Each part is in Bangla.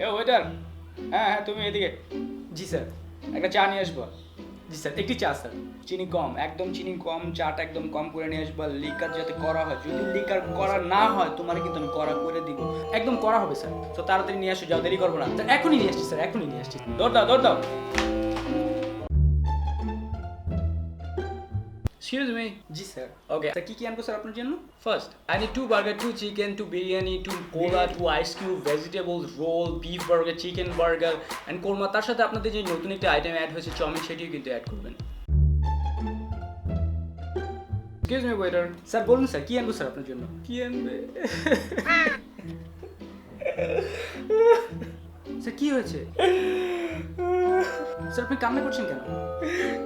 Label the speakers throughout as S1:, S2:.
S1: এ ওয়েটার, হ্যাঁ হ্যাঁ তুমি এদিকে।
S2: জি স্যার।
S1: একটা চা নিয়ে আসবো।
S2: জি স্যার, একটি চা স্যার।
S1: চিনি কম, একদম চিনি কম, চাটা একদম কম করে নিয়ে আসবো। লিকার যাতে করা হয়, যদি লিকার করা না হয় তোমার কিন্তু আমি করা করে দিব।
S2: একদম করা হবে স্যার।
S1: তো তাড়াতাড়ি নিয়ে আসো, যাও, দেরি করবো না।
S2: স্যার এখনই নিয়ে আসছি স্যার, এখনই নিয়ে আসছি।
S1: দৌড় দাও, দৌড় দাও। Excuse me.
S2: জি স্যার।
S1: Okay, তা কি কি আনবো স্যার আপনার জন্য?
S2: First, I need 2 burger, 2 chicken, 2 biryani, 2 cola, 2 ice cube, vegetables, roll, beef burger, chicken burger and korma। তার সাথে আপনাদের যে নতুন একটা আইটেম অ্যাড হয়েছে চাউমিন, সেটিও কিন্তু অ্যাড করবেন।
S1: Excuse me waiter.
S2: স্যার বলুন স্যার, কি আনবো স্যার আপনার জন্য?
S1: কি আনবে?
S2: স্যার কি হয়েছে? স্যার আপনি কান্না করছেন কেন?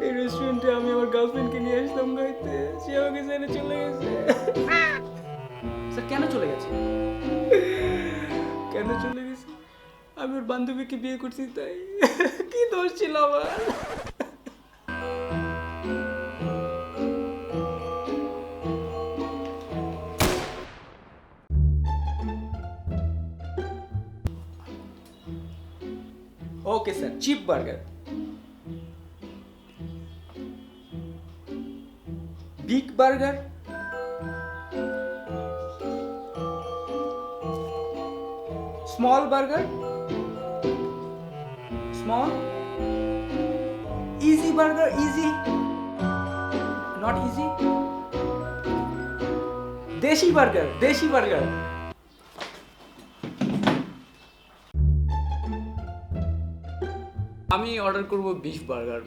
S1: এই রেস্টুরেন্টে আমি আমার গার্লফ্রেন্ডকে নিয়ে আসলাম খাইতে, সে আমাকে ছেড়ে চলে গেছে।
S2: স্যার কেন চলে গেছে?
S1: কেন চলে গেছে? আমি ওর বান্ধবীকে বিয়ে করছি তাই। কি দোষ ছিল আমার?
S2: Okay sir, cheap burger, big burger, small burger, small, easy burger, easy, not easy, desi burger, desi burger.
S3: আমি অর্ডার করব বিফ বার্গার।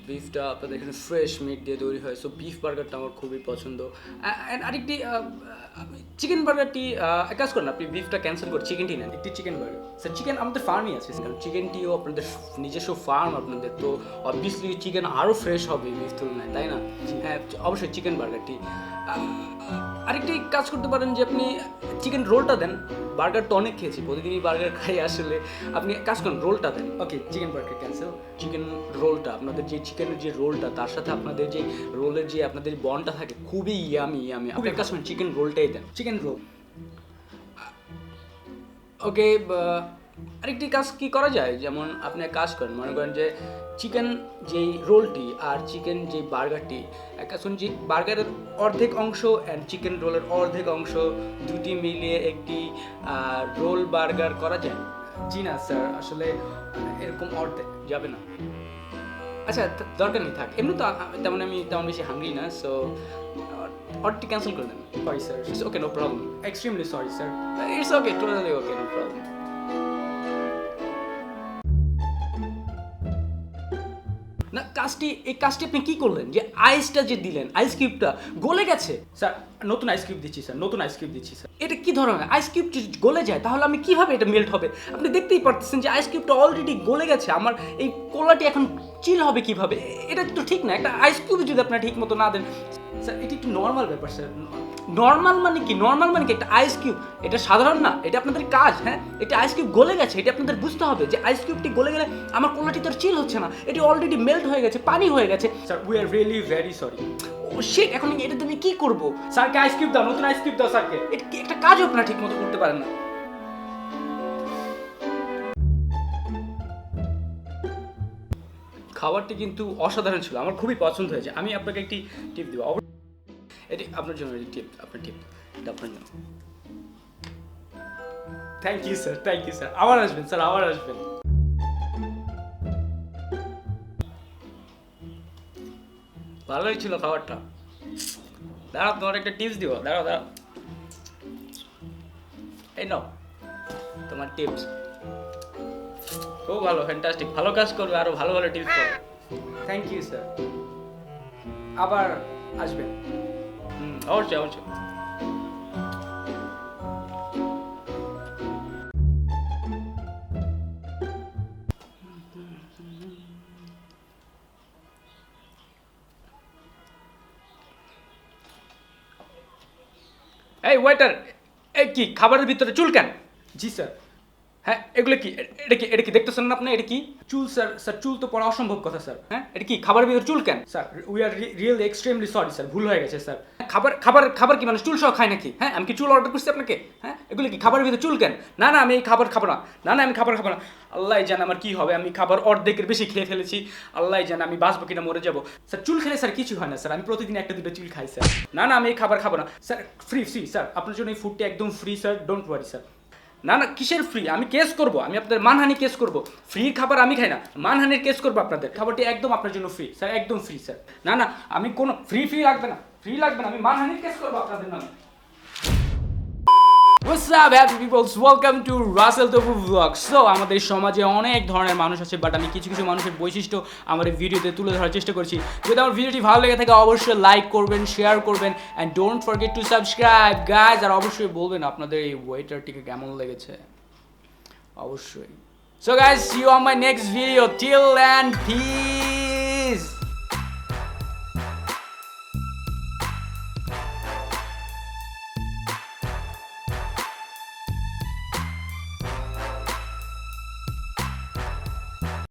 S3: বিফটা আপনাদের এখানে ফ্রেশ মিট দিয়ে তৈরি হয়, সো বিফ বার্গারটা আমার খুবই পছন্দ। অ্যান্ড আরেকটি চিকেন বার্গারটি এক কাজ করেন, আপনি বিফটা ক্যান্সেল করে চিকেনটি নেন।
S2: একটি চিকেন বার্গার। স্যার চিকেন আমাদের ফার্মই আছে।
S3: কারণ চিকেনটিও আপনাদের নিজস্ব ফার্ম আপনাদের, তো অবভিয়াসলি চিকেন আরও ফ্রেশ হবে বিফ তুলনায়, তাই না? হ্যাঁ, অবশ্যই চিকেন বার্গারটি। আরেকটি কাজ করতে পারেন যে আপনি চিকেন রোলটা দেন। বার্গার তো অনেক খেয়েছি, প্রতিদিনই বার্গার খাই আসলে। আপনি কাজ করেন, রোলটা দেন।
S2: ওকে, চিকেন বার্গার ক্যান্সেল।
S3: চিকেন রোলটা, আপনাদের যে চিকেনের যে রোলটা, তার সাথে আপনাদের যে রোলের যে আপনাদের বনটা থাকে, খুবই ইয়ামি ইয়ামি। আপনি কাজ করেন, চিকেন রোলটাই দেন।
S2: Chicken roll.
S3: ওকে, আরেকটি কাজ কি করা যায়, যেমন আপনি এক কাজ করেন, মনে করেন যে চিকেন যেই রোলটি আর চিকেন যে বার্গারটি, এক কাজ করেন যে বার্গারের অর্ধেক অংশ অ্যান্ড চিকেন রোলের অর্ধেক অংশ দুটি মিলিয়ে একটি রোল বার্গার করা যায়।
S2: জি না স্যার, আসলে এরকম অর্ধেক
S3: যাবে না? আচ্ছা, দরকার নেই, থাক। এমনি তো আমি তেমন বেশি হাঙ্গরি না, সো অর্ডারটি ক্যান্সেল করে দেন।
S2: Sorry sir.
S3: It's okay, no problem.
S2: Extremely sorry sir.
S3: It's okay, totally okay, no problem. না, এই কাজটি আপনি কি করলেন যে আইসটা যে দিলেন, আইস কিউবটা গলে গেছে।
S2: স্যার নতুন আইস কিউব দিচ্ছি স্যার, নতুন আইস কিউব দিচ্ছি স্যার।
S3: এটা কি ধরনের আইস কিউব যদি গলে যায়, তাহলে আমি কিভাবে এটা মেল্ট হবে? আপনি দেখতেই পারতেছেন যে আইস কিউবটা অলরেডি গলে গেছে। আমার এই কোলাটি এখন চিল হবে কিভাবে? এটা তো ঠিক না। একটা আইস কিউব যদি আপনারা ঠিক মতো না দেন।
S2: স্যার এটি একটু নর্মাল ব্যাপার স্যার।
S3: নর্মাল মানে কি? নর্মাল মানে কি? একটা আইস কিউব, এটা সাধারণ না, এটা আপনাদের কাজ। হ্যাঁ, এটা আইস কিউব গলে গেছে, এটা আপনাদের বুঝতে হবে যে আইস কিউবটি গলে গেলে আমার কোলাটি তো আর চিল হচ্ছে না, এটি অলরেডি মেল্ট হয়ে গেছে, পানি হয়ে গেছে।
S2: Sir we are really very sorry.
S3: Oh shit, এখন এটা আমি কি করবো?
S2: স্যারকে আইস কিউব দাও, নতুন আইস কিউব দাও স্যারকে।
S3: এটা কি একটা কাজও আপনারা ঠিক মতো করতে পারেন না? খাবারটি কিন্তু অসাধারণ ছিল, আমার খুবই পছন্দ হয়েছে। আমি আপনাকে একটি টিপ দেবো, এটি আপনার জন্য, টিপ, আপনার টিপ, এটা আপনার জন্য।
S2: Thank you sir, thank you sir. আবার আসবেন স্যার, আবার আসবেন।
S3: ভালোই ছিল খাবারটা। দাঁড়াও, তোমার একটা টিপস দিব, দাঁড়াও দাঁড়াও। এই নাও তোমার টিপস। খুব ভালো, ফ্যান্টাস্টিক, ভালো কাজ করবে, আরো ভালো ভালো টিপস পাবে।
S2: Thank you sir. আবার আসবেন।
S3: অবশ্যই অবশ্যই। এই ওয়েটার, এই কি খাবারের ভিতরে চুল কেন?
S2: জি স্যার।
S3: হ্যাঁ এগুলো কি এটা কি দেখতেছেন না আপনি? এটা কি চুল স্যার? স্যার চুল তো পড়া অসম্ভব কথা স্যার। হ্যাঁ এটা কি খাবারের ভিতরে চুল কেন sir? We are really extremely sorry sir, ভুল হয়ে গেছে স্যার। খাবার কি মানুষ চুল সহ খায় নাকি? হ্যাঁ আমি কি চুল অর্ডার করছি আপনাকে? হ্যাঁ এগুলো কি খাবারের ভিতরে চুল কেন? না আমি এই খাবার খাবো না। আমি খাবার খাবো না। আল্লাহ জানে আমার কি হবে, আমি খাবার অর্ধেকের বেশি খেয়ে ফেলেছি। আল্লাহ জানে আমি বাঁচবো কিনা মরে যাবো। স্যার চুল খেলে স্যার কিছু হয় না স্যার, আমি প্রতিদিন একটা দুটো চুল খাই স্যার। না আমি এই খাবার খাবো না স্যার। ফ্রি স্যার, আপনার জন্য এই ফুডটা একদম free sir, don't worry sir. না কিসের ফ্রি? আমি কেস করব, আমি আপনাদের মানহানি কেস করব। ফ্রি খাবার আমি খাই না, মানহানির কেস করবো আপনাদের। খাবারটি একদম আপনার জন্য ফ্রি স্যার, একদম ফ্রি স্যার। না আমি কোনো ফ্রি লাগবে না, আমি মানহানির কেস করবো আপনাদের নামে। What's up happy people, welcome to Russell Tofu Vlog. So আমাদের সমাজে অনেক ধরনের মানুষ আছে, বাট আমি কিছু মানুষের বৈশিষ্ট্য আমার এই ভিডিওতে তুলে ধরার চেষ্টা করছি। যদি আমার ভিডিওটি ভালো লেগে থাকে অবশ্যই লাইক করবেন, শেয়ার করবেন and don't forget to subscribe guys. আর অবশ্যই বলবেন আপনাদের এই ওয়েটারটিকে কেমন লেগেছে অবশ্যই। So guys, see you on my next video. Till then, peace.